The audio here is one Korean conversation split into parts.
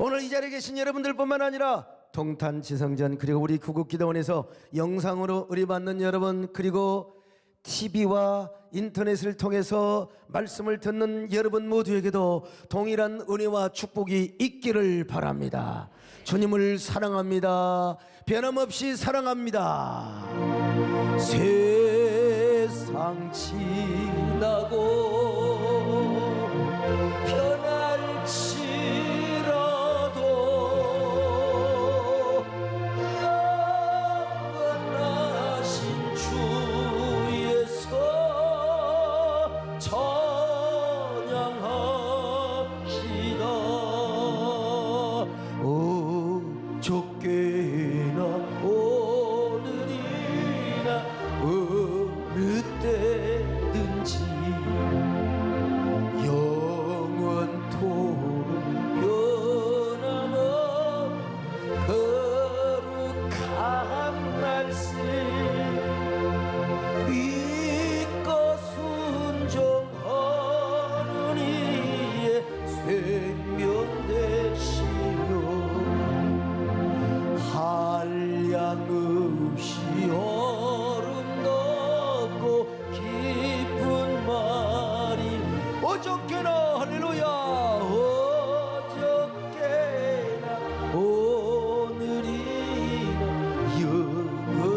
오늘 이 자리에 계신 여러분들뿐만 아니라 동탄지성전 그리고 우리 구국기도원에서 영상으로 의뢰받는 여러분, 그리고 TV와 인터넷을 통해서 말씀을 듣는 여러분 모두에게도 동일한 은혜와 축복이 있기를 바랍니다. 주님을 사랑합니다. 변함없이 사랑합니다. 세상 지나고 변할지라도 영원하신 주에서 찬양합시다. 어저께나 오늘이나 어느 때든지 영원토록 변함없 거룩한 말씀 믿고 순종하는 이의 생명 되시며 한량 없이 아름답고 깊은 말이 어저께나 할렐루야 어저께나 오늘이나 영원히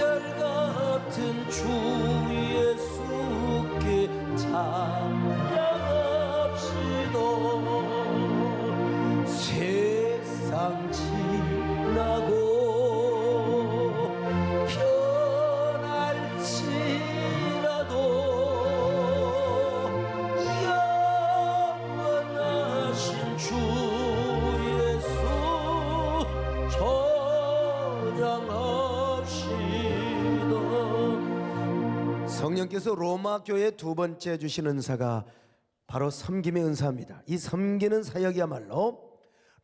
한결같은 주 예수께 찬양합시다. 세상 지나고 변할지라도 영원하신 주 예수 찬양합시다. 성령께서 로마 교회에 두 번째 주신 은사가 바로 섬김의 은사입니다. 이 섬기는 사역이야말로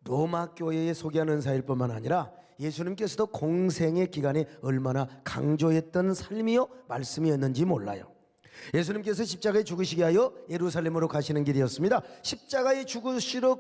로마 교회에 소개하는 은사일 뿐만 아니라 예수님께서도 공생의 기간에 얼마나 강조했던 삶이요 말씀이었는지 몰라요. 예수님께서 십자가에 죽으시게 하여 예루살렘으로 가시는 길이었습니다. 십자가에 죽으시러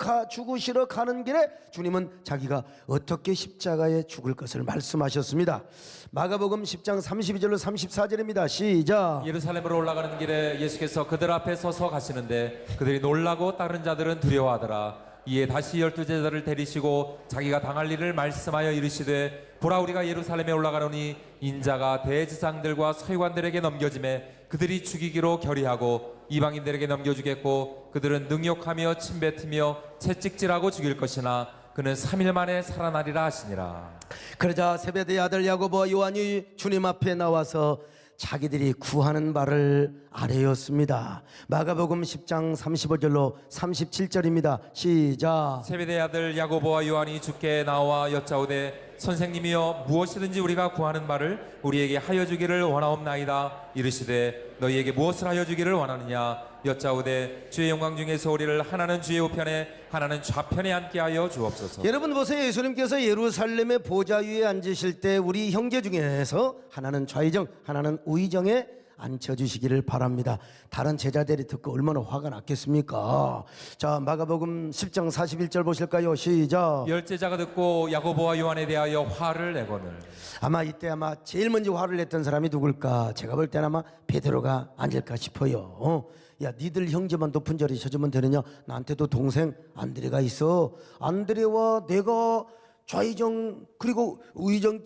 가는 길에 주님은 자기가 어떻게 십자가에 죽을 것을 말씀하셨습니다. 마가복음 10장 32절로 34절입니다. 시작. 예루살렘으로 올라가는 길에 예수께서 그들 앞에 서서 가시는데 그들이 놀라고 다른 자들은 두려워하더라. 이에 다시 12제자를 데리시고 자기가 당할 일을 말씀하여 이르시되 보라, 우리가 예루살렘에 올라가노니 인자가 대제사장들과 서기관들에게 넘겨짐에 그들이 죽이기로 결의하고 이방인들에게 넘겨주겠고 그들은 능욕하며 침뱉으며 채찍질하고 죽일 것이나 그는 3일 만에 살아나리라 하시니라. 그러자 세베대의 아들 야고보와 요한이 주님 앞에 나와서 자기들이 구하는 바를 아뢰었습니다. 마가복음 10장 35절로 37절입니다. 시작. 세베대의 아들 야고보와 요한이 주께 나와 여짜오되 선생님이여 무엇이든지 우리가 구하는 바를 우리에게 하여 주기를 원하옵나이다. 이르시되 너희에게 무엇을 하여 주기를 원하느냐. 여짜오되 주의 영광 중에서 우리를 하나는 주의 우편에 하나는 좌편에 앉게 하여 주옵소서. 여러분 보세요. 예수님께서 예루살렘의 보좌 위에 앉으실 때 우리 형제 중에서 하나는 좌의정 하나는 우의정에 앉혀주시기를 바랍니다. 다른 제자들이 듣고 얼마나 화가 났겠습니까? 자, 마가복음 10장 41절 보실까요? 시작. 열제자가 듣고 야고보와 요한에 대하여 화를 내거늘. 아마 이때 제일 먼저 화를 냈던 사람이 누굴까? 제가 볼 때는 아마 베드로가 아닐까 싶어요. 야, 니들 형제만 높은 자리 서주면 되느냐? 나한테도 동생 안드레가 있어. 안드레와 내가 좌의정 그리고 우의정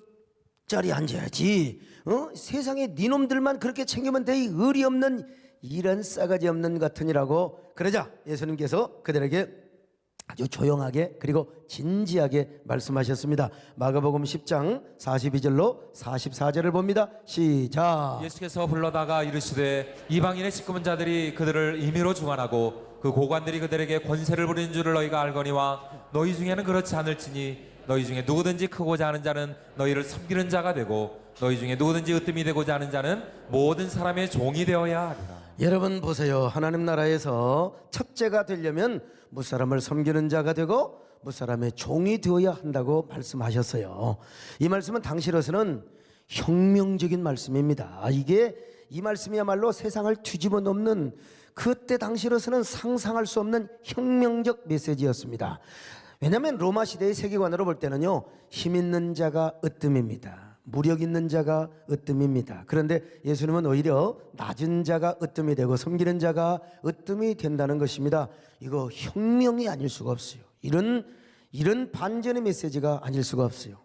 자리에 앉아야지. 세상에 니놈들만 그렇게 챙기면 돼. 의리 없는 이런 싸가지 없는 같으니라고. 그러자 예수님께서 그들에게 아주 조용하게 그리고 진지하게 말씀하셨습니다. 마가복음 10장 42절로 44절을 봅니다. 시작. 예수께서 불러다가 이르시되 이방인의 시커먼 자들이 그들을 임의로 중환하고 그 고관들이 그들에게 권세를 부리는 줄을 너희가 알거니와 너희 중에는 그렇지 않을지니 너희 중에 누구든지 크고자 하는 자는 너희를 섬기는 자가 되고 너희 중에 누구든지 으뜸이 되고자 하는 자는 모든 사람의 종이 되어야 하리라. 여러분 보세요. 하나님 나라에서 첫째가 되려면 무사람을 섬기는 자가 되고 무사람의 종이 되어야 한다고 말씀하셨어요. 이 말씀은 당시로서는 혁명적인 말씀입니다. 이게 이 말씀이야말로 세상을 뒤집어 놓는 그때 당시로서는 상상할 수 없는 혁명적 메시지였습니다. 왜냐하면 로마 시대의 세계관으로 볼 때는요, 힘 있는 자가 으뜸입니다. 무력 있는 자가 으뜸입니다. 그런데 예수님은 오히려 낮은 자가 으뜸이 되고 섬기는 자가 으뜸이 된다는 것입니다. 이거 혁명이 아닐 수가 없어요. 이런 반전의 메시지가 아닐 수가 없어요.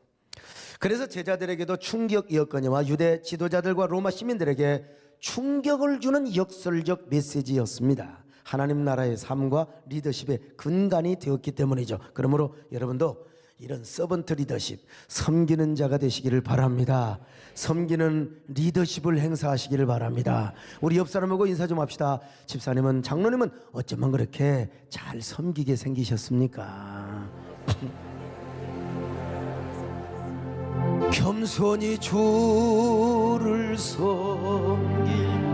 그래서 제자들에게도 충격이었거니와 유대 지도자들과 로마 시민들에게 충격을 주는 역설적 메시지였습니다. 하나님 나라의 삶과 리더십의 근간이 되었기 때문이죠. 그러므로 여러분도 이런 서번트 리더십, 섬기는 자가 되시기를 바랍니다. 섬기는 리더십을 행사하시기를 바랍니다. 우리 옆 사람하고 인사 좀 합시다. 집사님은, 장로님은 어쩌면 그렇게 잘 섬기게 생기셨습니까? 겸손히 주를 섬길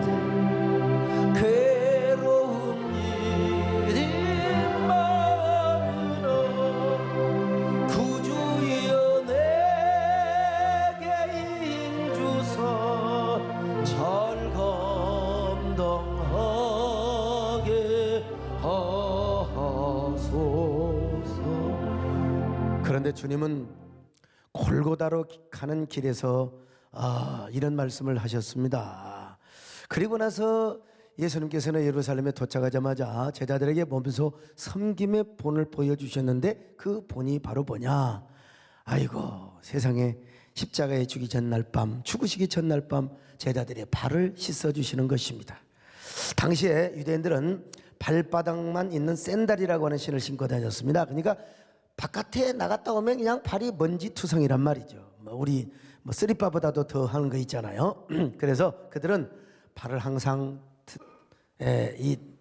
때 괴로운 일이 많으나 구주여 내게 인주사 잘 감당하게 하소서. 그런데 주님은 골고다로 가는 길에서 이런 말씀을 하셨습니다. 그리고 나서 예수님께서는 예루살렘에 도착하자마자 제자들에게 몸소 섬김의 본을 보여주셨는데 그 본이 바로 뭐냐? 아이고, 세상에 십자가에 죽기 전날 밤, 죽으시기 전날 밤 제자들의 발을 씻어주시는 것입니다. 당시에 유대인들은 발바닥만 있는 샌달이라고 하는 신을 신고 다녔습니다. 그러니까 바깥에 나갔다 오면 그냥 발이 먼지 투성이란 말이죠. 우리 쓰리바보다도 더 하는 거 있잖아요. 그래서 그들은 발을 항상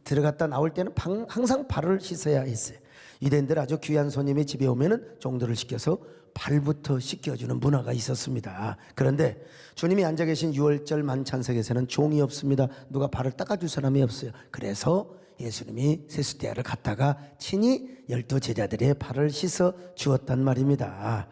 들어갔다 나올 때는 항상 발을 씻어야 했어요. 유대인들 아주 귀한 손님이 집에 오면은 종들을 시켜서 발부터 씻겨주는 문화가 있었습니다. 그런데 주님이 앉아 계신 유월절 만찬석에서는 종이 없습니다. 누가 발을 닦아줄 사람이 없어요. 그래서 예수님이 세수대야를 갖다가 친히 12 제자들의 발을 씻어 주었단 말입니다.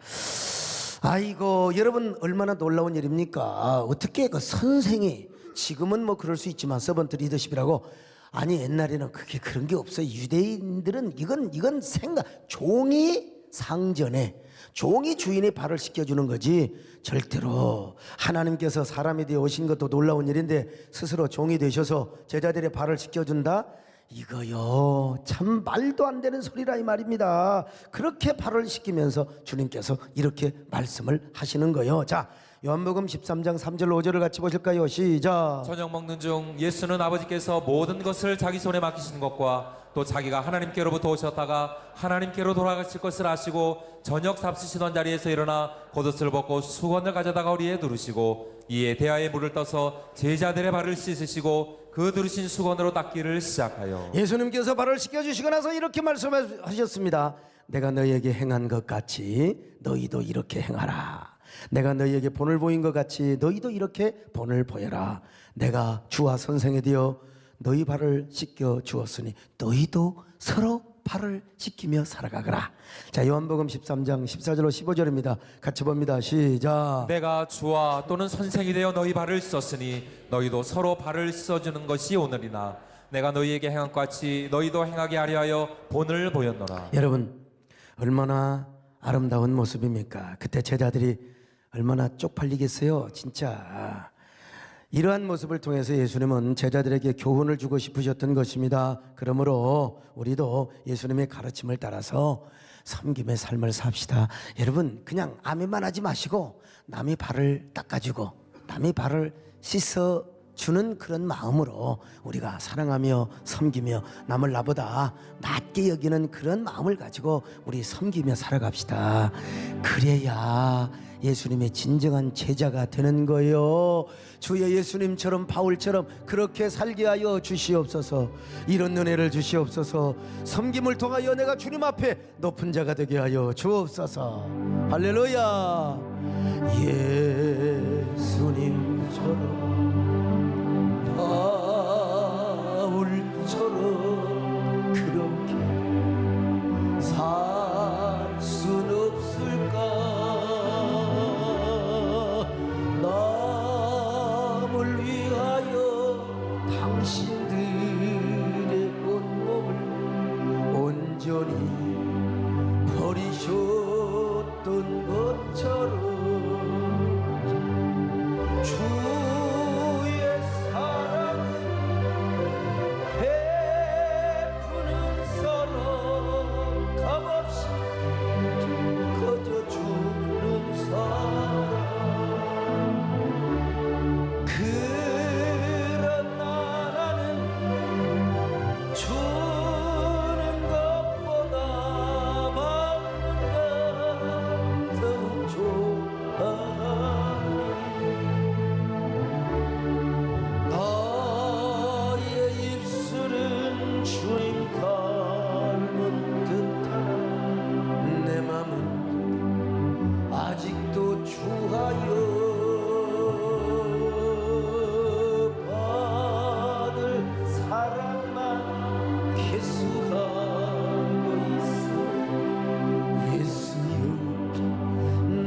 아이고, 여러분 얼마나 놀라운 일입니까? 어떻게 그 선생이, 지금은 뭐 그럴 수 있지만 서번트 리더십이라고, 아니 옛날에는 그게 그런 게 없어요. 유대인들은 이건 생각, 종이 상전에 종이 주인의 발을 씻겨주는 거지, 절대로 하나님께서 사람이 되어 오신 것도 놀라운 일인데 스스로 종이 되셔서 제자들의 발을 씻겨준다? 이거요, 참 말도 안 되는 소리라 이 말입니다. 그렇게 발을 씻기면서 주님께서 이렇게 말씀을 하시는 거예요. 자, 요한복음 13장 3절 5절을 같이 보실까요? 시작. 저녁 먹는 중 예수는 아버지께서 모든 것을 자기 손에 맡기신 것과 또 자기가 하나님께로부터 오셨다가 하나님께로 돌아가실 것을 아시고 저녁 잡수시던 자리에서 일어나 겉옷을 벗고 수건을 가져다가 허리에 두르시고 이에 대야에 물을 떠서 제자들의 발을 씻으시고 그 두르신 수건으로 닦기를 시작하여, 예수님께서 발을 씻겨주시고 나서 이렇게 말씀하셨습니다. 내가 너희에게 행한 것 같이 너희도 이렇게 행하라. 내가 너희에게 본을 보인 것 같이 너희도 이렇게 본을 보여라. 내가 주와 선생이 되어 너희 발을 씻겨 주었으니 너희도 서로 발을 씻기며 살아가거라. 자, 요한복음 13장 14절로 15절입니다. 같이 봅니다. 시작. 내가 주와 또는 선생이 되어 너희 발을 씻었으니 너희도 서로 발을 씻어주는 것이 오늘이나 내가 너희에게 행한 것 같이 너희도 행하게 하려 하여 본을 보였노라. 여러분, 얼마나 아름다운 모습입니까? 그때 제자들이 얼마나 쪽팔리겠어요, 진짜. 이러한 모습을 통해서 예수님은 제자들에게 교훈을 주고 싶으셨던 것입니다. 그러므로 우리도 예수님의 가르침을 따라서 섬김의 삶을 삽시다. 여러분, 그냥 아멘만 하지 마시고 남의 발을 닦아주고 남의 발을 씻어주는 그런 마음으로 우리가 사랑하며 섬기며 남을 나보다 낮게 여기는 그런 마음을 가지고 우리 섬기며 살아갑시다. 그래야 예수님의 진정한 제자가 되는 거예요. 주의 예수님처럼 바울처럼 그렇게 살게 하여 주시옵소서. 이런 은혜를 주시옵소서. 섬김을 통하여 내가 주님 앞에 높은 자가 되게 하여 주옵소서. 할렐루야. 예수님처럼 바울처럼 그렇게 살 순 없을까? 남을 위하여 주의 사랑은 베푸는 사랑 값없이 거저 주는 사랑 그러나 나는 주는 것보다 받는 것더 좋아하니 나의 입술은 주님 닮은 듯하나 내 맘은 아직도 주하여 받을 사랑만 계속하고 있어 예수여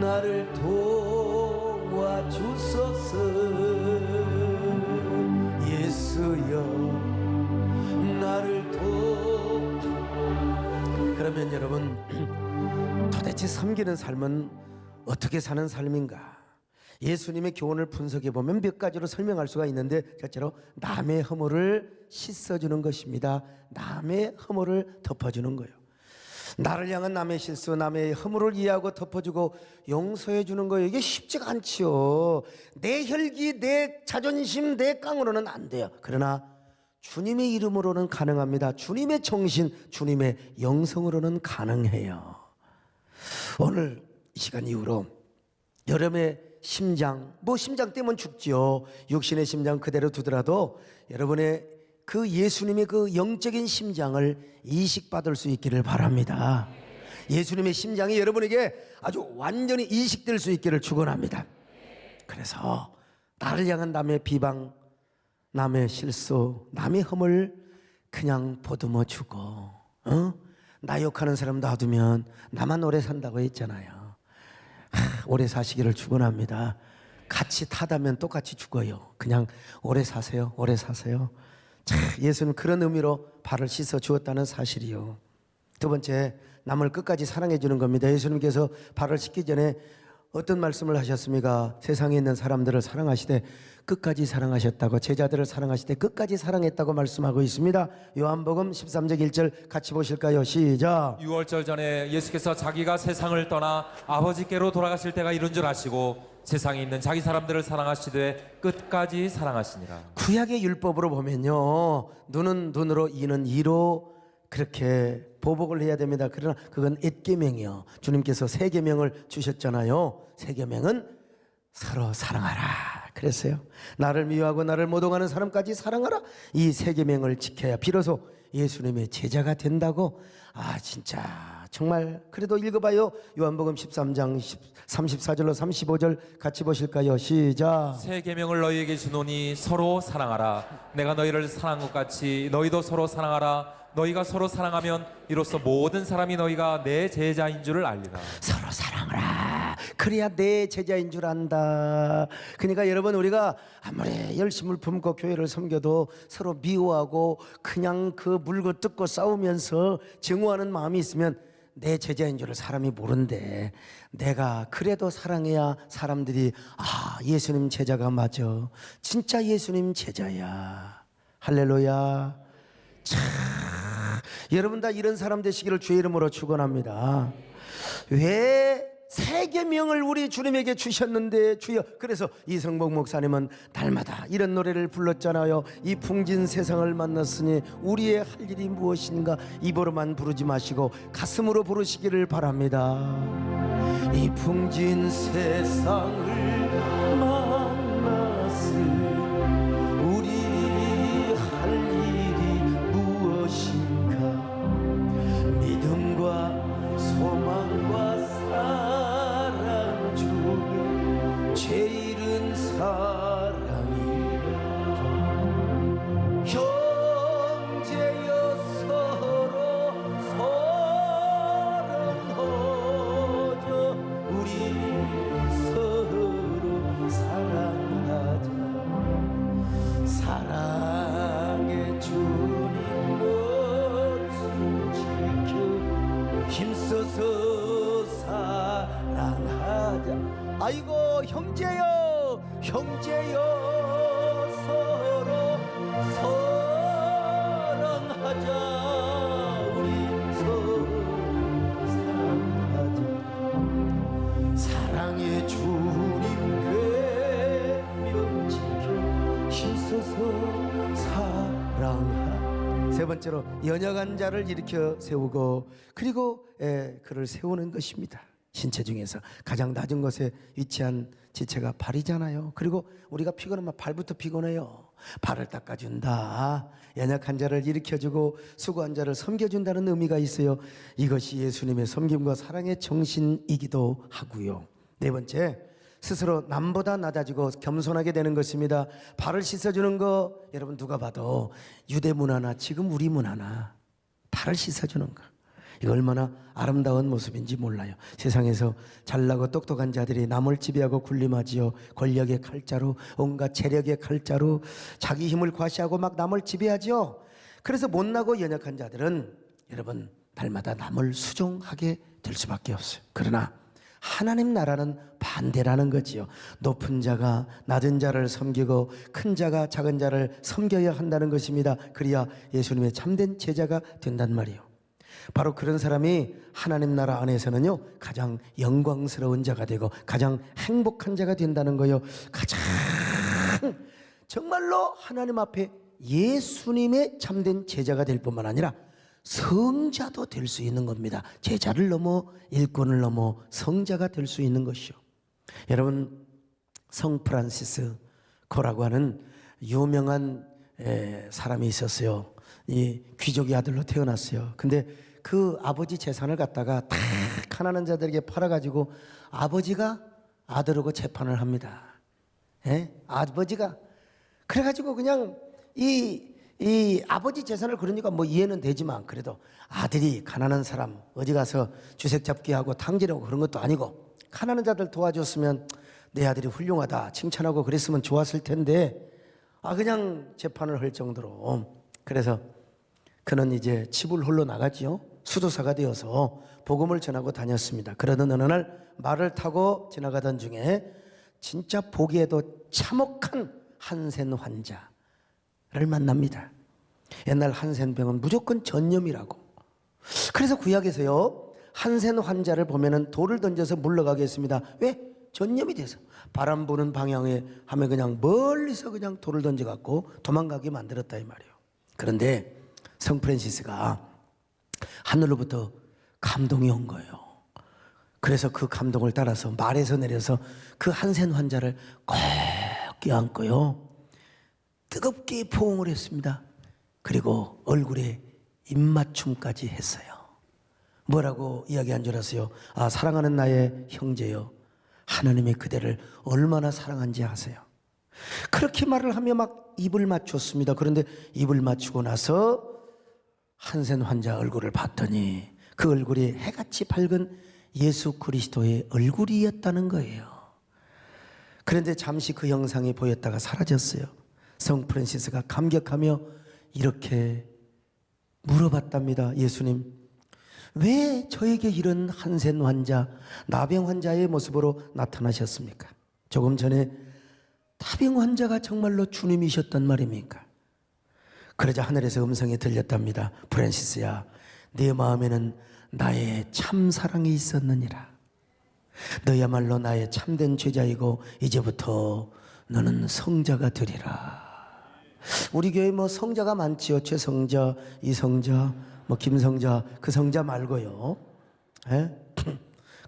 나를 도와주소서 예수여 나를 그러면 여러분 도대체 섬기는 삶은 어떻게 사는 삶인가? 예수님의 교훈을 분석해 보면 몇 가지로 설명할 수가 있는데 첫째로 남의 허물을 씻어주는 것입니다. 남의 허물을 덮어주는 거예요. 나를 향한 남의 실수, 남의 허물을 이해하고 덮어주고 용서해 주는 거예요. 이게 쉽지가 않지요. 내 혈기, 내 자존심, 내 깡으로는 안 돼요. 그러나 주님의 이름으로는 가능합니다. 주님의 정신, 주님의 영성으로는 가능해요. 오늘 이 시간 이후로 여러분의 심장, 심장 때문에 죽지요. 육신의 심장 그대로 두더라도 여러분의 그 예수님의 그 영적인 심장을 이식받을 수 있기를 바랍니다. 예수님의 심장이 여러분에게 아주 완전히 이식될 수 있기를 축원합니다. 그래서 나를 향한 남의 비방, 남의 실수, 남의 흠을 그냥 보듬어 주고 나 욕하는 사람 놔두면 나만 오래 산다고 했잖아요. 오래 사시기를 축원합니다. 같이 타다면 똑같이 죽어요. 그냥 오래 사세요. 오래 사세요. 예수는 그런 의미로 발을 씻어 주었다는 사실이요. 두 번째, 남을 끝까지 사랑해 주는 겁니다. 예수님께서 발을 씻기 전에 어떤 말씀을 하셨습니까? 세상에 있는 사람들을 사랑하시되 끝까지 사랑하셨다고, 제자들을 사랑하시되 끝까지 사랑했다고 말씀하고 있습니다. 요한복음 13장 1절 같이 보실까요? 시작. 6월절 전에 예수께서 자기가 세상을 떠나 아버지께로 돌아가실 때가 이른 줄 아시고 세상에 있는 자기 사람들을 사랑하시되 끝까지 사랑하시니라. 구약의 율법으로 보면요, 눈은 눈으로 이는 이로 그렇게 보복을 해야 됩니다. 그러나 그건 앳계명이요. 주님께서 세 계명을 주셨잖아요. 세 계명은 서로 사랑하라 그랬어요. 나를 미워하고 나를 모독하는 사람까지 사랑하라. 이 세 계명을 지켜야 비로소 예수님의 제자가 된다고. 진짜 정말 그래도 읽어봐요. 요한복음 13장 34절로 35절 같이 보실까요? 시작. 새 계명을 너희에게 주노니 서로 사랑하라. 내가 너희를 사랑한 것 같이 너희도 서로 사랑하라. 너희가 서로 사랑하면 이로써 모든 사람이 너희가 내 제자인 줄을 알리라. 서로 사랑하라. 그래야 내 제자인 줄 안다. 그러니까 여러분, 우리가 아무리 열심을 품고 교회를 섬겨도 서로 미워하고 그냥 그 물고 뜯고 싸우면서 증오하는 마음이 있으면 내 제자인 줄을 사람이 모른대. 내가 그래도 사랑해야 사람들이 예수님 제자가 맞아. 진짜 예수님 제자야. 할렐루야. 여러분 다 이런 사람 되시기를 주의 이름으로 축원합니다. 왜 세 계명을 우리 주님에게 주셨는데 주여. 그래서 이성복 목사님은 날마다 이런 노래를 불렀잖아요. 이 풍진 세상을 만났으니 우리의 할 일이 무엇인가. 입으로만 부르지 마시고 가슴으로 부르시기를 바랍니다. 이 풍진 세상을 만났으니 우리 할 일이 무엇인가. 믿음과 소망과 사랑 중에 제일은 사랑이라. 형제여 서로 사랑하자. 우리 서로 사랑하자. 사랑의 주님 말씀 지켜 힘써서 사랑하자. 아이고 형제여 형제여 서로 사랑하자. 우리 서로 사랑하자. 사랑의 주님 궤면 지켜 힘써서 사랑하자. 세 번째로 연약한 자를 일으켜 세우고, 그리고 그를 세우는 것입니다. 신체 중에서 가장 낮은 곳에 위치한 지체가 발이잖아요. 그리고 우리가 피곤하면 발부터 피곤해요. 발을 닦아준다. 연약한 자를 일으켜주고 수고한 자를 섬겨준다는 의미가 있어요. 이것이 예수님의 섬김과 사랑의 정신이기도 하고요. 네 번째, 스스로 남보다 낮아지고 겸손하게 되는 것입니다. 발을 씻어주는 거, 여러분 누가 봐도 유대 문화나 지금 우리 문화나 발을 씻어주는 거, 이거 얼마나 아름다운 모습인지 몰라요. 세상에서 잘나고 똑똑한 자들이 남을 지배하고 군림하지요. 권력의 칼자루, 온갖 재력의 칼자루, 자기 힘을 과시하고 막 남을 지배하지요. 그래서 못나고 연약한 자들은 여러분 날마다 남을 수종하게 될 수밖에 없어요. 그러나 하나님 나라는 반대라는 거지요. 높은 자가 낮은 자를 섬기고 큰 자가 작은 자를 섬겨야 한다는 것입니다. 그래야 예수님의 참된 제자가 된단 말이에요. 바로 그런 사람이 하나님 나라 안에서는요 가장 영광스러운 자가 되고 가장 행복한 자가 된다는 거예요. 가장 정말로 하나님 앞에 예수님의 참된 제자가 될 뿐만 아니라 성자도 될 수 있는 겁니다. 제자를 넘어 일꾼을 넘어 성자가 될 수 있는 것이요. 여러분, 성 프란시스 코라고 하는 유명한 사람이 있었어요. 이 귀족의 아들로 태어났어요. 근데 그 아버지 재산을 갖다가 다 가난한 자들에게 팔아가지고 아버지가 아들하고 재판을 합니다. 아버지가 그래가지고 그냥 이 아버지 재산을, 그러니까 뭐 이해는 되지만 그래도 아들이 가난한 사람 어디 가서 주색 잡기 하고 탕진하고 그런 것도 아니고 가난한 자들 도와줬으면 내 아들이 훌륭하다 칭찬하고 그랬으면 좋았을 텐데 그냥 재판을 할 정도로. 그래서 그는 이제 집을 홀로 나갔지요. 수도사가 되어서 복음을 전하고 다녔습니다. 그러던 어느 날 말을 타고 지나가던 중에 진짜 보기에도 참혹한 한센 환자를 만납니다. 옛날 한센병은 무조건 전염이라고. 그래서 구약에서요 한센 환자를 보면은 돌을 던져서 물러가게 했습니다. 왜? 전염이 돼서. 바람 부는 방향에 하면 그냥 멀리서 그냥 돌을 던져갖고 도망가게 만들었다 이 말이에요. 그런데 성 프란시스가 하늘로부터 감동이 온 거예요. 그래서 그 감동을 따라서 말에서 내려서 그 한센 환자를 꼭 껴안고요 뜨겁게 포옹을 했습니다. 그리고 얼굴에 입맞춤까지 했어요. 뭐라고 이야기한 줄 아세요? 사랑하는 나의 형제여, 하나님이 그대를 얼마나 사랑한지 아세요? 그렇게 말을 하며 막 입을 맞췄습니다. 그런데 입을 맞추고 나서 한센 환자 얼굴을 봤더니 그 얼굴이 해같이 밝은 예수 그리스도의 얼굴이었다는 거예요. 그런데 잠시 그 형상이 보였다가 사라졌어요. 성 프란시스가 감격하며 이렇게 물어봤답니다. 예수님, 왜 저에게 이런 한센 환자, 나병 환자의 모습으로 나타나셨습니까? 조금 전에 나병 환자가 정말로 주님이셨단 말입니까? 그러자 하늘에서 음성이 들렸답니다. 프란시스야, 네 마음에는 나의 참 사랑이 있었느니라. 너야말로 나의 참된 제자이고 이제부터 너는 성자가 되리라. 우리 교회 뭐 성자가 많지요. 최성자, 이성자, 뭐 김성자, 그 성자 말고요.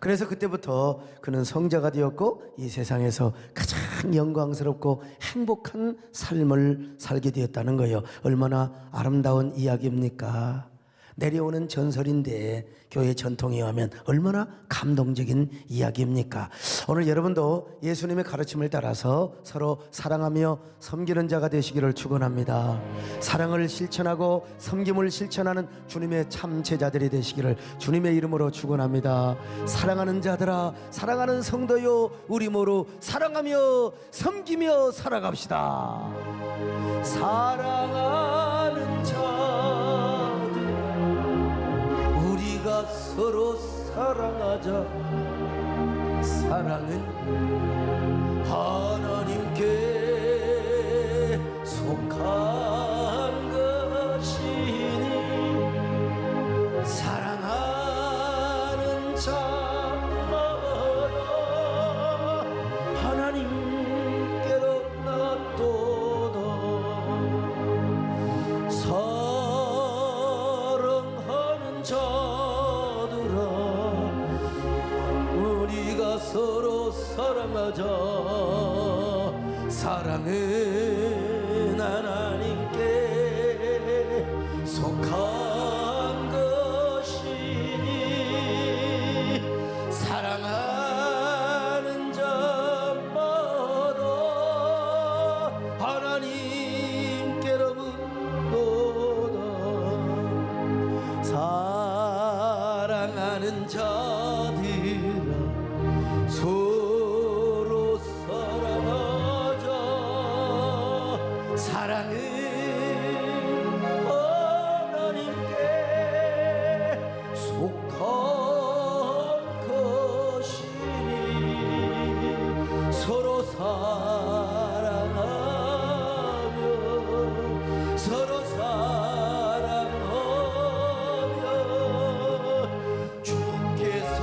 그래서 그때부터 그는 성자가 되었고 이 세상에서 가장 영광스럽고 행복한 삶을 살게 되었다는 거예요. 얼마나 아름다운 이야기입니까? 내려오는 전설인데 교회 전통에 의하면 얼마나 감동적인 이야기입니까? 오늘 여러분도 예수님의 가르침을 따라서 서로 사랑하며 섬기는 자가 되시기를 축원합니다. 사랑을 실천하고 섬김을 실천하는 주님의 참 제자들이 되시기를 주님의 이름으로 축원합니다. 사랑하는 자들아, 사랑하는 성도요, 우리 모두 사랑하며 섬기며 살아갑시다. 사랑하는 자들, 우리가 서로 사랑하자. 사랑은 하나님께 하나님께 속한 것이니 사랑하는 자마다 하나님께로 납도다. 사랑하는 자들아 우리가 서로 사랑하자. 사랑은 하나님께 속한 것이니 사랑하는 자마다 하나님께로부터다. 사랑하는 자들아 서로 사랑하자. 사랑은 하나님께 속한 것이니 서로 사랑하며 서로 사랑하며 주께서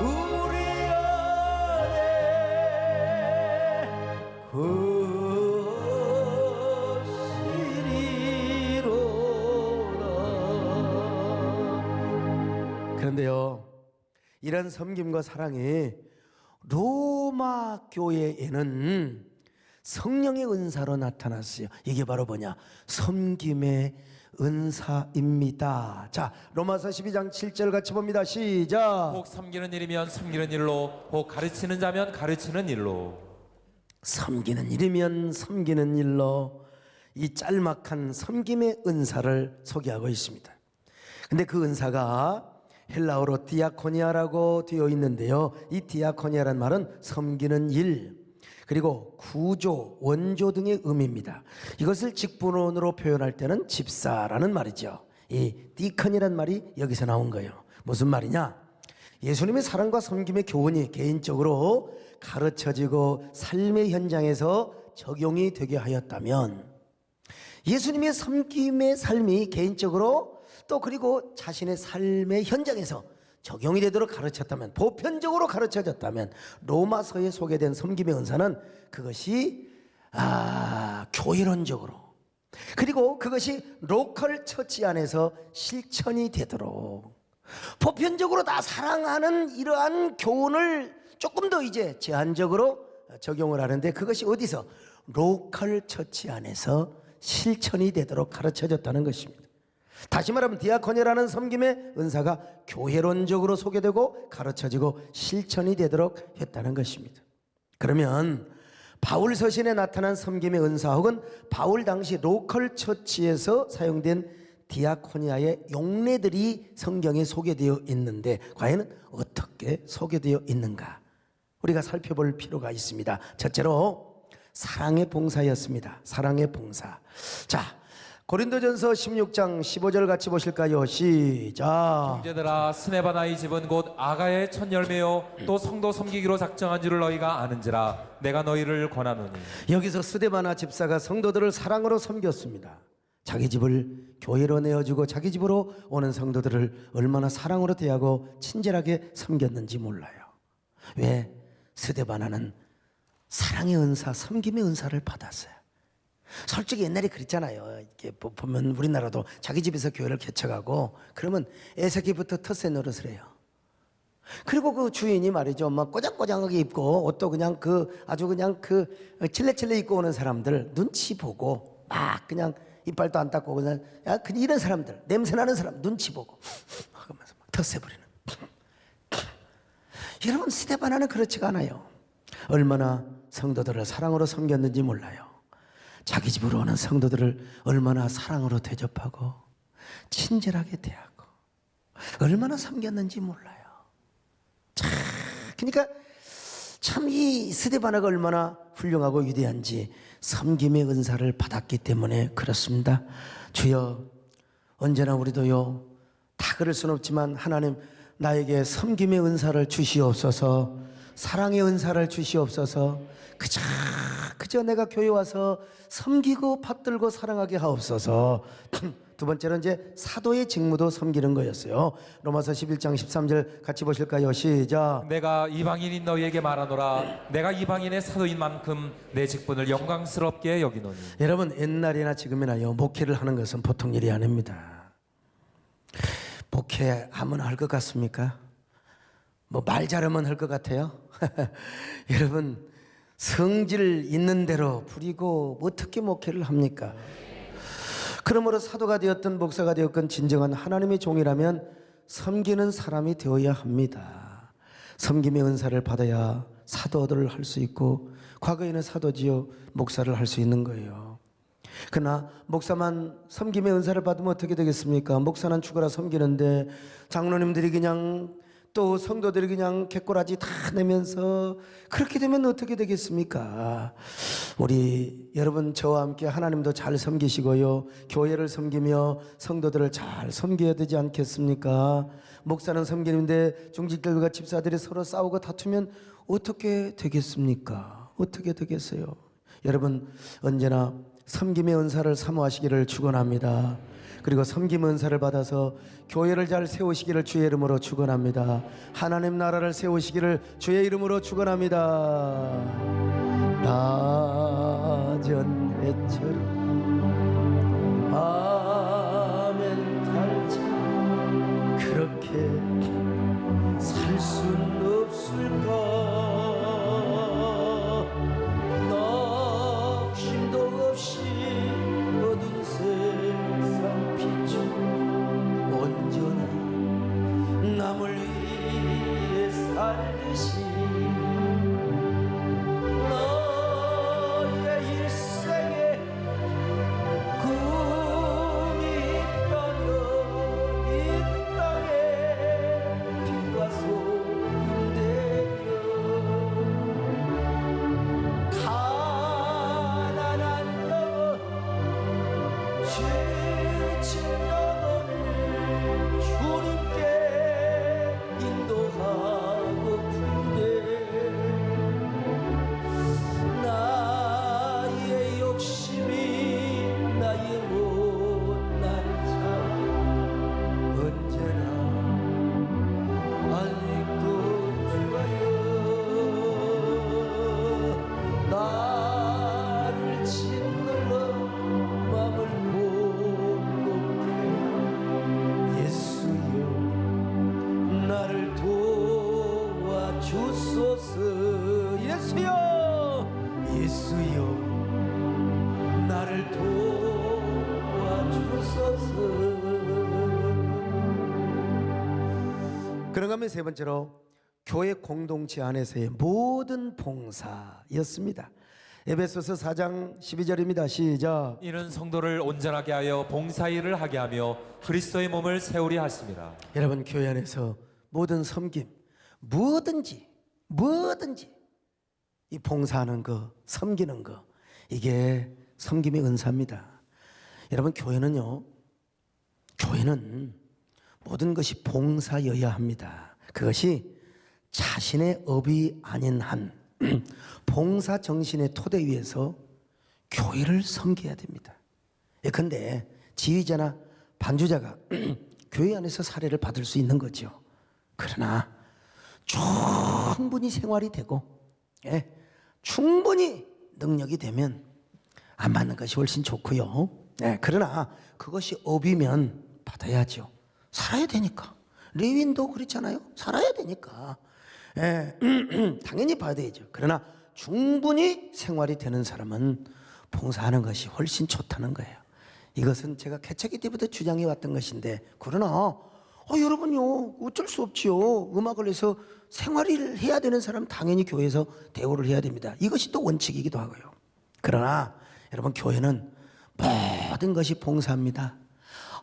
우리 안에 거시리로다. 그런데요, 이런 섬김과 사랑이 로마 교회에는 성령의 은사로 나타났어요. 이게 바로 뭐냐? 섬김의 은사입니다. 자, 로마서 12장 7절 같이 봅니다. 시작. 혹 섬기는 일이면 섬기는 일로, 혹 가르치는 자면 가르치는 일로. 섬기는 일이면 섬기는 일로, 이 짤막한 섬김의 은사를 소개하고 있습니다. 근데 그 은사가 헬라어로 디아코니아라고 되어 있는데요, 이 디아코니아란 말은 섬기는 일, 그리고 구조, 원조 등의 의미입니다. 이것을 직분원으로 표현할 때는 집사라는 말이죠. 이 디컨이란 말이 여기서 나온 거예요. 무슨 말이냐? 예수님의 사랑과 섬김의 교훈이 개인적으로 가르쳐지고 삶의 현장에서 적용이 되게 하였다면, 예수님의 섬김의 삶이 개인적으로 또 그리고 자신의 삶의 현장에서 적용이 되도록 가르쳤다면, 보편적으로 가르쳐졌다면, 로마서에 소개된 섬김의 은사는 그것이 교회론적으로, 그리고 그것이 로컬 처치 안에서 실천이 되도록 보편적으로 다 사랑하는 이러한 교훈을 조금 더 이제 제한적으로 적용을 하는데, 그것이 어디서? 로컬 처치 안에서 실천이 되도록 가르쳐졌다는 것입니다. 다시 말하면 디아코니라는 섬김의 은사가 교회론적으로 소개되고 가르쳐지고 실천이 되도록 했다는 것입니다. 그러면 바울 서신에 나타난 섬김의 은사, 혹은 바울 당시 로컬 처치에서 사용된 디아코니아의 용례들이 성경에 소개되어 있는데, 과연 어떻게 소개되어 있는가? 우리가 살펴볼 필요가 있습니다. 첫째로 사랑의 봉사였습니다. 사랑의 봉사. 자, 고린도전서 16장 15절 같이 보실까요? 시작. 형제들아, 스네바나의 집은 곧 아가의 첫 열매요 또 성도 섬기기로 작정한 줄을 너희가 아는지라. 내가 너희를 권하노니. 여기서 스데바나 집사가 성도들을 사랑으로 섬겼습니다. 자기 집을 교회로 내어주고 자기 집으로 오는 성도들을 얼마나 사랑으로 대하고 친절하게 섬겼는지 몰라요. 왜? 스데바나는 사랑의 은사, 섬김의 은사를 받았어요. 솔직히 옛날에 그랬잖아요. 이렇게 보면 우리나라도 자기 집에서 교회를 개척하고 그러면 애새끼부터 텃세 노릇을 해요. 그리고 그 주인이 말이죠, 막 꼬장꼬장하게 입고 옷도 그냥 아주 그냥 칠레칠레 입고 오는 사람들 눈치 보고 막 그냥 이빨도 안 닦고 그냥 이런 사람들, 냄새나는 사람 눈치 보고 하면서 막 텃세 부리는. 여러분, 스데바나는 그렇지가 않아요. 얼마나 성도들을 사랑으로 섬겼는지 몰라요. 자기 집으로 오는 성도들을 얼마나 사랑으로 대접하고 친절하게 대하고 얼마나 섬겼는지 몰라요. 그러니까 참 이 스데바나가 얼마나 훌륭하고 위대한지 섬김의 은사를 받았기 때문에 그렇습니다. 주여, 언제나 우리도요, 다 그럴 수는 없지만 하나님 나에게 섬김의 은사를 주시옵소서. 사랑의 은사를 주시옵소서. 그저 내가 교회 와서 섬기고 받들고 사랑하게 하옵소서. 두 번째는 이제 사도의 직무도 섬기는 거였어요. 로마서 11장 13절 같이 보실까요? 시작. 내가 이방인인 너희에게 말하노라. 내가 이방인의 사도인 만큼 내 직분을 영광스럽게 여기노니. 여러분, 옛날이나 지금이나요, 목회를 하는 것은 보통 일이 아닙니다. 목회 아무나 할 것 같습니까? 뭐 말 잘하면 할 것 같아요? 여러분, 성질 있는 대로 부리고 어떻게 목회를 합니까? 그러므로 사도가 되었든 목사가 되었건 진정한 하나님의 종이라면 섬기는 사람이 되어야 합니다. 섬김의 은사를 받아야 사도를 할 수 있고, 과거에는 사도지요 목사를 할 수 있는 거예요. 그러나 목사만 섬김의 은사를 받으면 어떻게 되겠습니까? 목사는 죽어라 섬기는데 장로님들이 그냥 또 성도들이 그냥 객꼬라지 다 내면서 그렇게 되면 어떻게 되겠습니까? 우리 여러분, 저와 함께 하나님도 잘 섬기시고요, 교회를 섬기며 성도들을 잘 섬겨야 되지 않겠습니까? 목사는 섬기는데 중직들과 집사들이 서로 싸우고 다투면 어떻게 되겠습니까? 어떻게 되겠어요? 여러분, 언제나 섬김의 은사를 사모하시기를 축원합니다. 그리고 섬김의 은사를 받아서 교회를 잘 세우시기를 주의 이름으로 축원합니다. 하나님 나라를 세우시기를 주의 이름으로 축원합니다. 낮은 해처럼 아멘 달처럼 그렇게 살 순 없을까? 나 힘도 없이 어두운 세상 비추 온전히 남을 위해 살듯이 너의 일생에 꿈이 있다면 이 땅에 빛과 소금 되며 가난한 영혼 지친 영혼을 주님께 인도하고픈데 나의 욕심이 나의 못난 자 언제나 아직도 좋아요. 나를 짓눌러 맘을 곱게 예수여 나를 도와주소서. 예수여 예수여 나를 도와주소서. 그런가 하면 세 번째로 교회 공동체 안에서의 모든 봉사였습니다. 에베소서 4장 12절입니다. 시작. 이는 성도를 온전하게 하여 봉사일을 하게 하며 그리스도의 몸을 세우리 하심이라. 여러분, 교회 안에서 모든 섬김, 뭐든지 이 봉사하는 거, 섬기는 거, 이게 섬김의 은사입니다. 여러분, 교회는 모든 것이 봉사여야 합니다. 그것이 자신의 업이 아닌 한 봉사 정신의 토대 위에서 교회를 섬겨야 됩니다. 근데 지휘자나 반주자가 교회 안에서 사례를 받을 수 있는 거죠. 그러나 충분히 생활이 되고 충분히 능력이 되면 안 받는 것이 훨씬 좋고요. 그러나 그것이 업이면 받아야죠. 살아야 되니까. 레위인도 그렇잖아요. 살아야 되니까. 당연히 받아야죠. 그러나 충분히 생활이 되는 사람은 봉사하는 것이 훨씬 좋다는 거예요. 이것은 제가 개척기 때부터 주장해 왔던 것인데, 그러나 여러분요, 어쩔 수 없지요. 음악을 해서 생활을 해야 되는 사람 당연히 교회에서 대우를 해야 됩니다. 이것이 또 원칙이기도 하고요. 그러나 여러분, 교회는 모든 것이 봉사합니다.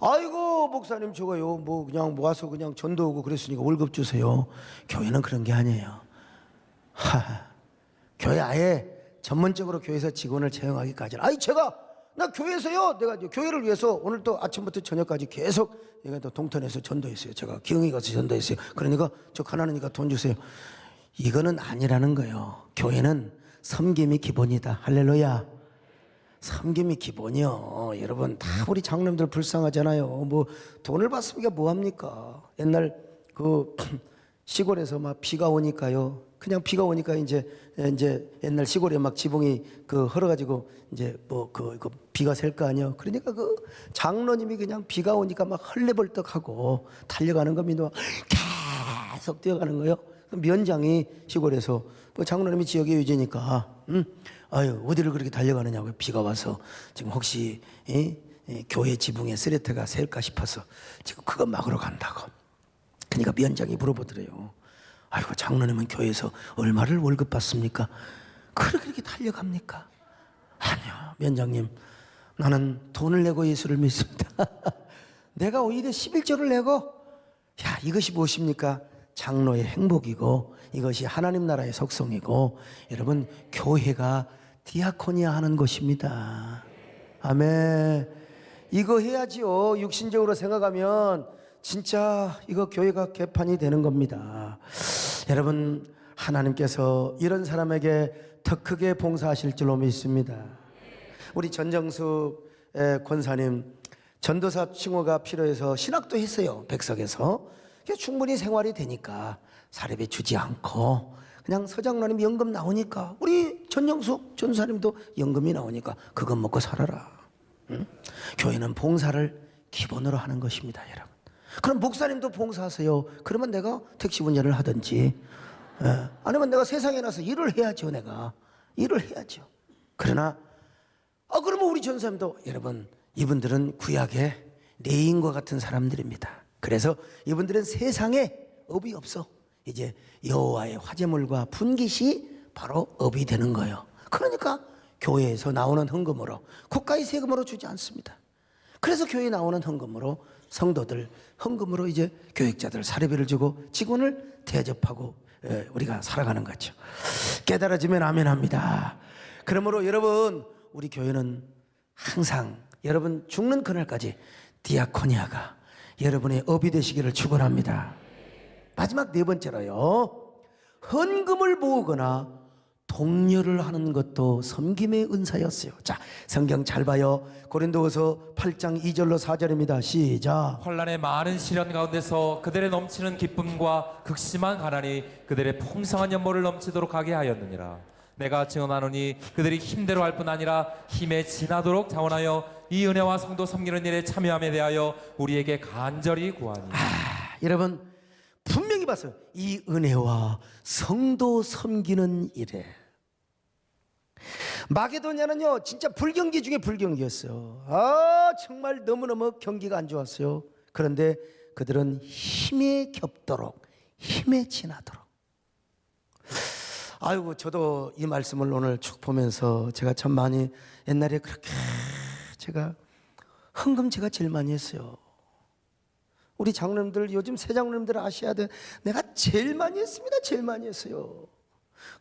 아이고 목사님, 저거요 뭐 그냥 모아서 그냥 전도하고 그랬으니까 월급 주세요. 교회는 그런 게 아니에요. 교회 아예 전문적으로 교회에서 직원을 채용하기까지는, 나 교회에서요, 내가 교회를 위해서 오늘 또 아침부터 저녁까지 계속 내가 또 동턴에서 전도했어요. 제가 기흥에 가서 전도했어요. 그러니까 저 가난하니까 돈 주세요. 이거는 아니라는 거예요. 교회는 섬김이 기본이다. 할렐루야. 섬김이 기본이요. 여러분 다 우리 장로님들 불쌍하잖아요. 뭐 돈을 받습니까? 뭐 합니까? 옛날 그 시골에서 막 비가 오니까요. 그냥 비가 오니까 이제 옛날 시골에 막 지붕이 그 헐어가지고 이제 뭐 그 비가 셀 거 아니요. 그러니까 그 장로님이 그냥 비가 오니까 막 헐레벌떡하고 달려가는 겁니다. 계속 뛰어가는 거예요. 면장이 시골에서 뭐 장로님이 지역의 유지니까 아유 어디를 그렇게 달려가느냐고 비가 와서 지금 혹시 교회 지붕에 쓰레트가 셀까 싶어서 지금 그거 막으러 간다고. 그러니까 면장이 물어보더래요. 아이고 장로님은 교회에서 얼마를 월급 받습니까? 그렇게 달려갑니까? 아니요 면장님 나는 돈을 내고 예수를 믿습니다. 내가 오히려 11조를 내고 야 이것이 무엇입니까? 장로의 행복이고 이것이 하나님 나라의 속성이고 여러분 교회가 디아코니아 하는 곳입니다. 아멘. 이거 해야지요. 육신적으로 생각하면 진짜 이거 교회가 개판이 되는 겁니다. 여러분 하나님께서 이런 사람에게 더 크게 봉사하실 줄로 믿습니다. 우리 전정숙 권사님 전도사 칭호가 필요해서 신학도 했어요. 백석에서. 충분히 생활이 되니까 사례비 주지 않고 그냥 서장로님 연금 나오니까 우리 전정숙 전사님도 연금이 나오니까 그것 먹고 살아라. 응? 교회는 봉사를 기본으로 하는 것입니다, 여러분. 그럼 목사님도 봉사하세요. 그러면 내가 택시 운전을 하든지 아니면 내가 세상에 나서 일을 해야죠. 내가 일을 해야죠. 그러나 그러면 우리 전사님도 여러분 이분들은 구약의 레인과 같은 사람들입니다. 그래서 이분들은 세상에 업이 없어. 이제 여호와의 화제물과 분깃이 바로 업이 되는 거예요. 그러니까 교회에서 나오는 헌금으로 국가의 세금으로 주지 않습니다. 그래서 교회에 나오는 헌금으로 성도들 헌금으로 이제 교육자들 사례비를 주고 직원을 대접하고 우리가 살아가는 거죠. 깨달아지면 아멘합니다. 그러므로 여러분 우리 교회는 항상 여러분 죽는 그날까지 디아코니아가 여러분의 업이 되시기를 축원합니다. 마지막 네 번째로요. 헌금을 모으거나 독려를 하는 것도 섬김의 은사였어요. 자, 성경 잘 봐요. 고린도후서 8장 2절로 4절입니다. 시작. 환난의 많은 시련 가운데서 그들의 넘치는 기쁨과 극심한 가난이 그들의 풍성한 연모를 넘치도록 하게 하였느니라. 내가 증언하노니 그들이 힘대로 할 뿐 아니라 힘에 지나도록 자원하여 이 은혜와 성도 섬기는 일에 참여함에 대하여 우리에게 간절히 구하니. 여러분 분명히 봤어요. 이 은혜와 성도 섬기는 일에. 마게도냐는요 진짜 불경기 중에 불경기였어요. 정말 너무너무 경기가 안 좋았어요. 그런데 그들은 힘에 겹도록 힘에 지나도록. 아이고 저도 이 말씀을 오늘 쭉 보면서 제가 참 많이 옛날에 그렇게 제가 헌금 제가 제일 많이 했어요. 우리 장로님들 요즘 새 장로님들 아셔야 돼. 내가 제일 많이 했습니다. 제일 많이 했어요.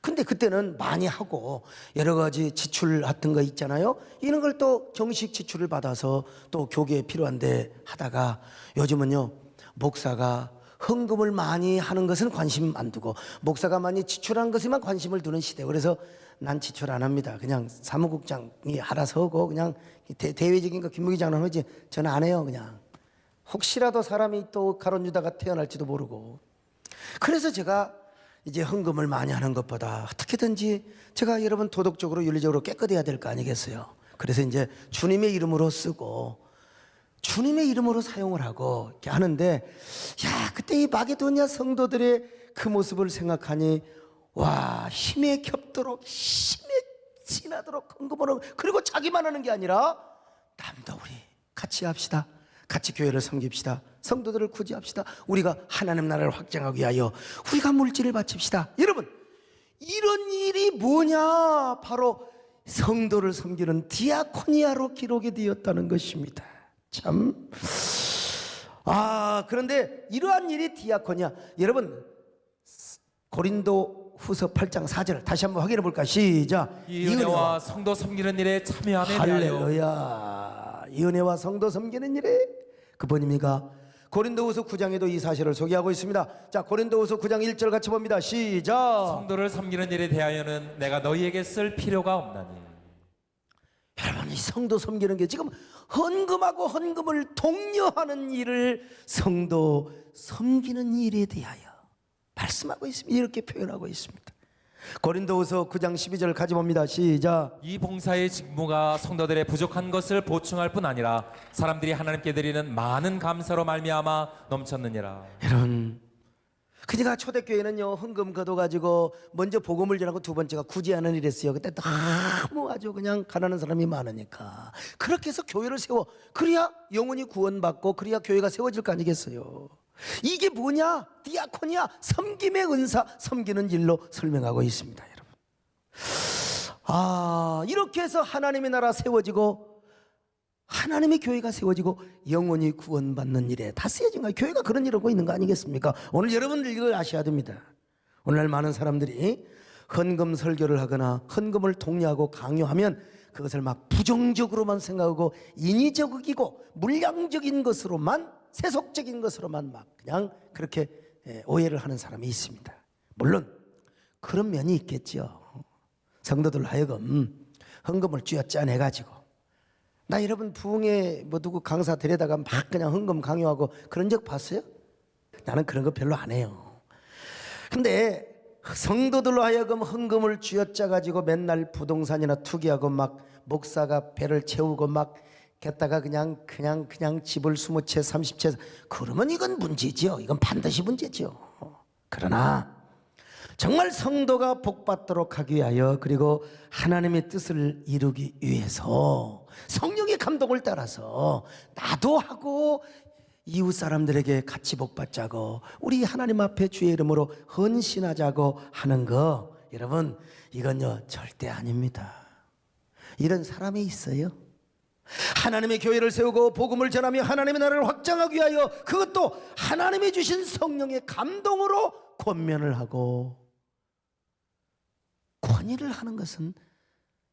근데 그때는 많이 하고 여러 가지 지출 같은 거 있잖아요. 이런 걸 또 정식 지출을 받아서 또 교계에 필요한데 하다가 요즘은요 목사가 헌금을 많이 하는 것은 관심 안 두고 목사가 많이 지출한 것에만 관심을 두는 시대. 그래서 난 지출 안 합니다. 그냥 사무국장이 알아서 하고 그냥 대외적인 거 김무기 장로는 하지 저는 안 해요. 그냥 혹시라도 사람이 또 가론 유다가 태어날지도 모르고. 그래서 제가 이제 헌금을 많이 하는 것보다 어떻게든지 제가 여러분 도덕적으로 윤리적으로 깨끗해야 될 거 아니겠어요. 그래서 이제 주님의 이름으로 쓰고 주님의 이름으로 사용을 하고 이렇게 하는데 야 그때 이 마게도냐 성도들의 그 모습을 생각하니 와 힘에 겹도록 힘에 지나도록 헌금을. 그리고 자기만 하는 게 아니라 남도 우리 같이 합시다. 같이 교회를 섬깁시다. 성도들을 구제합시다. 우리가 하나님 나라를 확장하기 위하여 우리가 물질을 바칩시다. 여러분 이런 일이 뭐냐? 바로 성도를 섬기는 디아코니아로 기록이 되었다는 것입니다. 참. 그런데 이러한 일이 디아코니아. 여러분 고린도 후서 8장 4절 다시 한번 확인해 볼까? 시작. 이 은혜와 성도 섬기는 일에 참여함에 대하여. 할렐루야. 이 은혜와 성도 섬기는 일에 그분입니까? 고린도후서 9장에도 이 사실을 소개하고 있습니다. 자, 고린도후서 9장 1절 같이 봅니다. 시작. 성도를 섬기는 일에 대하여는 내가 너희에게 쓸 필요가 없나니. 여러분, 이 성도 섬기는 게 지금 헌금하고 헌금을 독려하는 일을 성도 섬기는 일에 대하여 말씀하고 있습니다. 이렇게 표현하고 있습니다. 고린도후서 9장 12절 가지 봅니다. 시작. 이 봉사의 직무가 성도들의 부족한 것을 보충할 뿐 아니라 사람들이 하나님께 드리는 많은 감사로 말미암아 넘쳤느니라. 여러분, 그러니까 초대교회는요, 헌금 걷어가지고 먼저 복음을 전하고 두 번째가 구제하는 일이었어요. 그때 너무 아주 그냥 가난한 사람이 많으니까 그렇게 해서 교회를 세워, 그래야 영혼이 구원받고 그래야 교회가 세워질 거 아니겠어요. 이게 뭐냐? 디아코니아, 섬김의 은사, 섬기는 일로 설명하고 있습니다. 여러분, 이렇게 해서 하나님의 나라 세워지고 하나님의 교회가 세워지고 영혼이 구원받는 일에 다 쓰여진 거예요. 교회가 그런 일을 하고 있는 거 아니겠습니까? 오늘 여러분들 이걸 아셔야 됩니다. 오늘날 많은 사람들이 헌금 설교를 하거나 헌금을 독려하고 강요하면 그것을 막 부정적으로만 생각하고 인위적이고 물량적인 것으로만, 세속적인 것으로만 막 그냥 그렇게 오해를 하는 사람이 있습니다. 물론 그런 면이 있겠죠. 성도들 하여금 헌금을 쥐어짜내가지고, 나 여러분 부흥회 뭐 누구 강사 데려다가 막 그냥 헌금 강요하고 그런 적 봤어요? 나는 그런 거 별로 안 해요. 근데 성도들로 하여금 헌금을 쥐어짜가지고 맨날 부동산이나 투기하고 막 목사가 배를 채우고 막 겠다가 그냥 집을 20채 30채, 그러면 이건 문제지요. 이건 반드시 문제지요. 그러나 정말 성도가 복받도록 하기 위하여, 그리고 하나님의 뜻을 이루기 위해서 성령의 감동을 따라서 나도 하고 이웃 사람들에게 같이 복받자고 우리 하나님 앞에 주의 이름으로 헌신하자고 하는 거, 여러분 이건요 절대 아닙니다. 이런 사람이 있어요. 하나님의 교회를 세우고 복음을 전하며 하나님의 나라를 확장하기 위하여, 그것도 하나님이 주신 성령의 감동으로 권면을 하고 권위를 하는 것은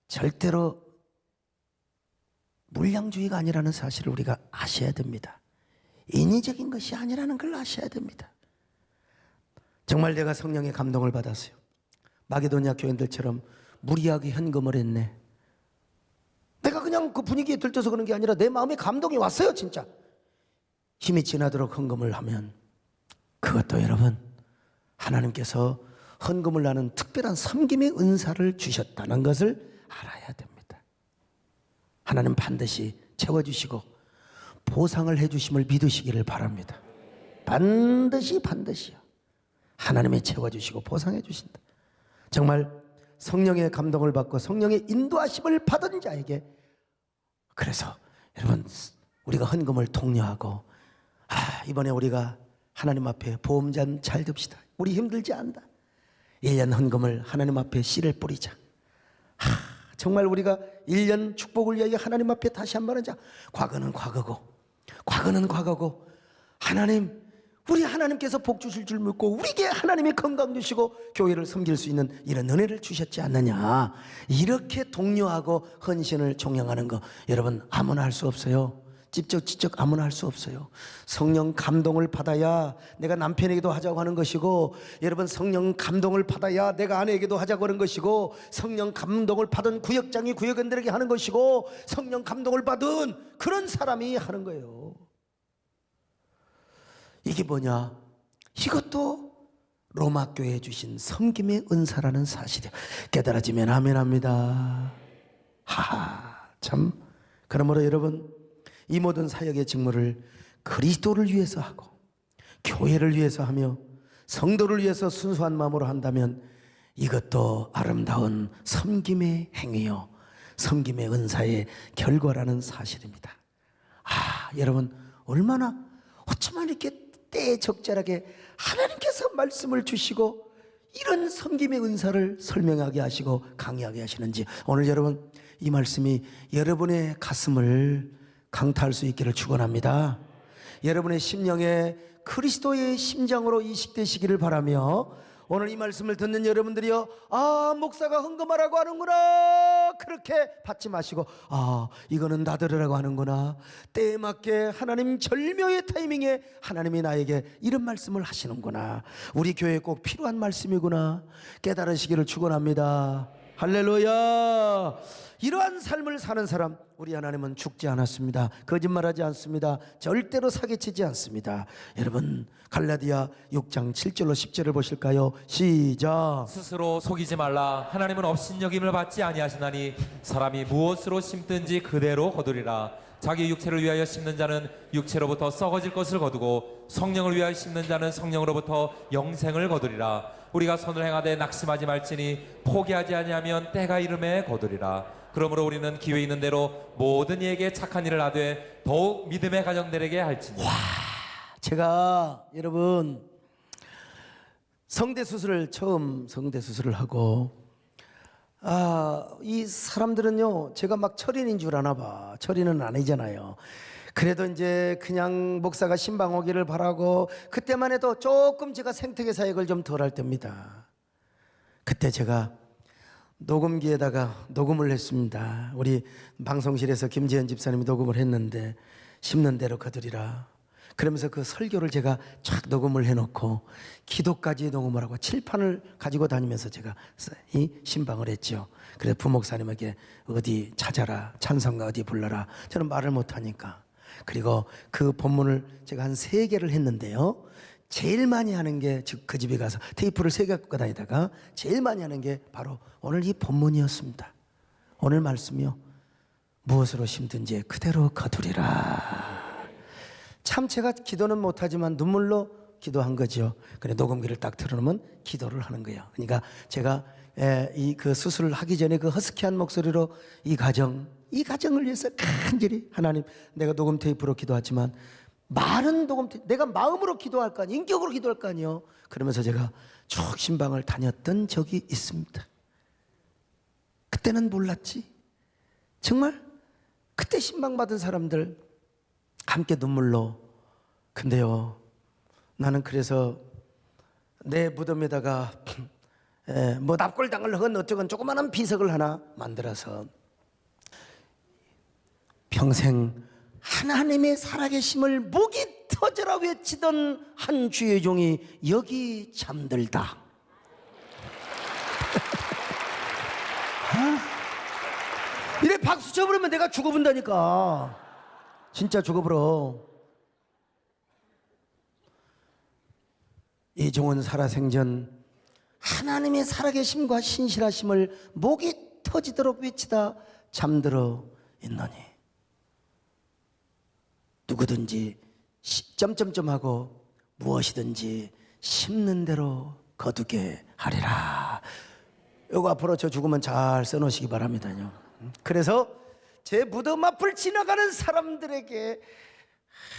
절대로 물량주의가 아니라는 사실을 우리가 아셔야 됩니다. 인위적인 것이 아니라는 걸 아셔야 됩니다. 정말 내가 성령의 감동을 받았어요. 마게도냐 교인들처럼 무리하게 헌금을 했네. 내가 그냥 그 분위기에 들떠서 그런 게 아니라 내 마음에 감동이 왔어요. 진짜 힘이 지나도록 헌금을 하면 그것도 여러분 하나님께서 헌금을 나는 특별한 섬김의 은사를 주셨다는 것을 알아야 됩니다. 하나님 반드시 채워주시고 보상을 해주심을 믿으시기를 바랍니다. 반드시요. 하나님이 채워주시고 보상해 주신다. 정말 성령의 감동을 받고 성령의 인도하심을 받은 자에게, 그래서 여러분 우리가 헌금을 독려하고 이번에 우리가 하나님 앞에 보험잔 잘 듭시다. 우리 힘들지 않다. 1년 헌금을 하나님 앞에 씨를 뿌리자. 정말 우리가 1년 축복을 위하여 하나님 앞에 다시 한번 하자. 과거는 과거고 하나님, 우리 하나님께서 복 주실 줄 믿고 우리에게 하나님의 건강 주시고 교회를 섬길 수 있는 이런 은혜를 주셨지 않느냐. 이렇게 독려하고 헌신을 종용하는 거 여러분 아무나 할 수 없어요. 직접 아무나 할 수 없어요. 성령 감동을 받아야 내가 남편에게도 하자고 하는 것이고, 여러분 성령 감동을 받아야 내가 아내에게도 하자고 하는 것이고, 성령 감동을 받은 구역장이 구역원들에게 하는 것이고, 성령 감동을 받은 그런 사람이 하는 거예요. 이게 뭐냐? 이것도 로마 교회에 주신 섬김의 은사라는 사실이에요. 깨달아지면 아멘합니다. 참. 그러므로 여러분 이 모든 사역의 직무를 그리스도를 위해서 하고 교회를 위해서 하며 성도를 위해서 순수한 마음으로 한다면 이것도 아름다운 섬김의 행위요, 섬김의 은사의 결과라는 사실입니다. 여러분 얼마나 어쩌면 이렇게 때에 적절하게 하나님께서 말씀을 주시고 이런 섬김의 은사를 설명하게 하시고 강의하게 하시는지, 오늘 여러분 이 말씀이 여러분의 가슴을 강타할 수 있기를 축원합니다. 여러분의 심령에 그리스도의 심장으로 이식되시기를 바라며, 오늘 이 말씀을 듣는 여러분들이요, 아, 목사가 헌금하라고 하는구나, 그렇게 받지 마시고, 아, 이거는 나들으라고 하는구나, 때에 맞게 하나님 절묘의 타이밍에 하나님이 나에게 이런 말씀을 하시는구나, 우리 교회에 꼭 필요한 말씀이구나 깨달으시기를 축원합니다. 할렐루야. 이러한 삶을 사는 사람, 우리 하나님은 죽지 않았습니다. 거짓말하지 않습니다. 절대로 사기치지 않습니다. 여러분, 갈라디아 6장 7절로 10절을 보실까요? 시작. 스스로 속이지 말라. 하나님은 업신여김을 받지 아니하시나니 사람이 무엇으로 심든지 그대로 거두리라. 자기 육체를 위하여 심는 자는 육체로부터 썩어질 것을 거두고 성령을 위하여 심는 자는 성령으로부터 영생을 거두리라. 우리가 선을 행하되 낙심하지 말지니 포기하지 아니하면 때가 이름에 거두리라. 그러므로 우리는 기회 있는 대로 모든 이에게 착한 일을 하되 더욱 믿음의 가정들에게 할지니. 제가 여러분 처음 성대 수술을 하고, 이 사람들은요, 제가 막 철인인 줄 아나 봐. 철인은 아니잖아요. 그래도 이제 그냥 목사가 신방 오기를 바라고, 그때만 해도 조금 제가 생태계 사역을 좀 덜 할 때입니다. 그때 제가 녹음기에다가 녹음을 했습니다. 우리 방송실에서 김재현 집사님이 녹음을 했는데, 심는 대로 거두리라. 그러면서 그 설교를 제가 쫙 녹음을 해놓고 기도까지 녹음을 하고 칠판을 가지고 다니면서 제가 이 신방을 했죠. 그래서 부목사님에게 어디 찾아라, 찬송가 어디 불러라. 저는 말을 못하니까. 그리고 그 본문을 제가 한 3개를 했는데요, 제일 많이 하는 게, 즉 그 집에 가서 테이프를 3개 갖고 다니다가 제일 많이 하는 게 바로 오늘 이 본문이었습니다. 오늘 말씀이요, 무엇으로 심든지 그대로 거두리라. 참 제가 기도는 못하지만 눈물로 기도한 거죠. 그래, 녹음기를 딱 틀어놓으면 기도를 하는 거예요. 그러니까 제가 그 수술을 하기 전에 그 허스키한 목소리로 이 가정을 위해서 간절히, 하나님, 내가 녹음 테이프로 기도하지만 많은 녹음 테이프, 내가 마음으로 기도할 거 아니에요, 인격으로 기도할 거 아니에요. 그러면서 제가 쭉 신방을 다녔던 적이 있습니다. 그때는 몰랐지. 정말 그때 신방 받은 사람들 함께 눈물로. 근데요, 나는 그래서 내 무덤에다가 뭐 납골당을 하건 어쩌건 조그마한 비석을 하나 만들어서 평생 하나님의 살아계심을 목이 터져라 외치던 한 주의 종이 여기 잠들다. 이래 박수 쳐버리면 내가 죽어본다니까. 진짜 죽어버려. 이 종은 살아생전 하나님의 살아계심과 신실하심을 목이 터지도록 외치다 잠들어 있노니 누구든지 점점점하고 무엇이든지 심는 대로 거두게 하리라. 요거 앞으로 저 죽으면 잘 써놓으시기 바랍니다요. 그래서 제 무덤 앞을 지나가는 사람들에게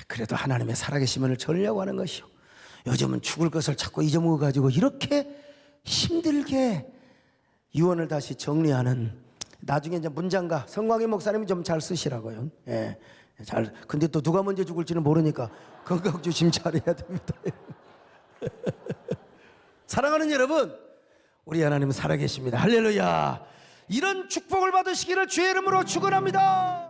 그래도 하나님의 살아계심을 전하려고 하는 것이요, 요즘은 죽을 것을 자꾸 잊어먹어가지고 이렇게 힘들게 유언을 다시 정리하는, 나중에 이제 문장가 성광희 목사님이 좀 잘 쓰시라고요. 예, 잘. 근데 또 누가 먼저 죽을지는 모르니까 건강 조심 잘해야 됩니다. 사랑하는 여러분, 우리 하나님은 살아계십니다. 할렐루야. 이런 축복을 받으시기를 주의 이름으로 축원합니다.